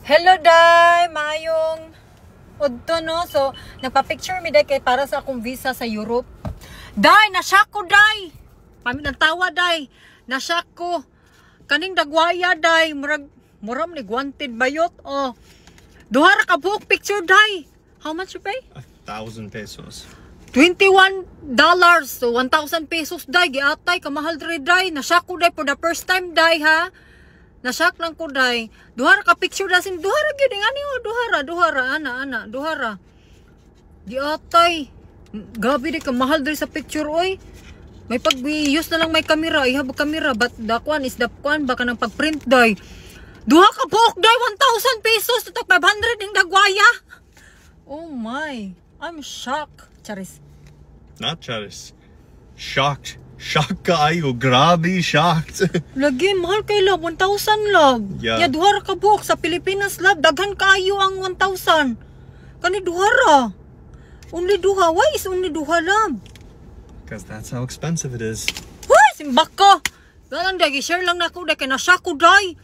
Hello, Day! Maayong udto, no? So, nagpa-picture mi, Day, kay para sa akong visa sa Europe. Day! Nasyak ko, Day! Nagtawa, Day! Nasyak ko. Kaning dagwaya, Day. Muram ni wanted bayot. Oh. Duhara ka buhok picture, Day. How much you pay? 1,000 pesos. $21. So, 1,000 pesos, Day. Giatay, kamahal dre, Day. Nasyak ko, Day, for the first time, Day, ha? Nasyak lang ko, Day. Duhara ka picture dasin. Duhara gyud ngani o duhara ana duhara. Giatay. Gabi di ka mahal diri sa picture oy. May pag-use na lang may camera, ihabog camera, but the one is the one baka nang pag-print, Day. Duha ka buhok, Day, 1,000 pesos to 500 ning dagwaya. Oh my. I'm shocked. Charis. Not charis. Shocked. Shocked kaayo. Grabe, shocked. Lagi, mahal kay love. 1,000 love. Yeah. Duhara ka buhok sa Pilipinas, love. Daghan kaayo ang 1,000. Kani duhara. Only duha. Why is only duha, love? Because that's how expensive it is. Hoy, simbak ko. Galang, Day. Share lang na ako, Day. Kaya nasya ko, Day.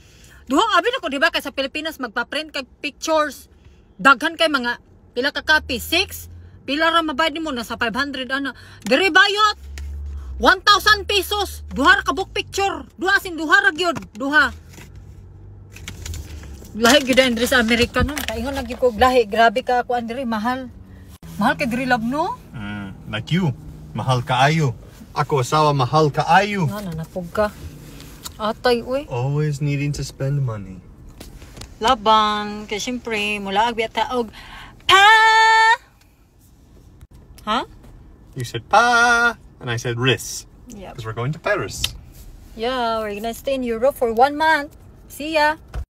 Duha, abin ako, diba? Kaya sa Pilipinas, magpa-print kay pictures. Daghan kay mga, pila ka copy? 6? Pila ra mabayad mo na sa 500, ana. Dere bayot. 1,000 pesos. Duha ra ka book picture. Duha sin duha ra gyud. Duha. Lahi gyud andre sa Amerika no. Kaingon lagi ko lahi. Grabe ka ako andre, mahal. Mahal kay diri love no? Like you. Mahal kaayo. Ako asawa mahal kaayo. Nanapog ka. Atay uy. Always needing to spend money. Labang. Kaya syempre, mula agbi at taog. Pa! Huh? You said pa, and I said ris. Yep. Because we're going to Paris. Yeah, we're gonna stay in Europe for 1 month. See ya.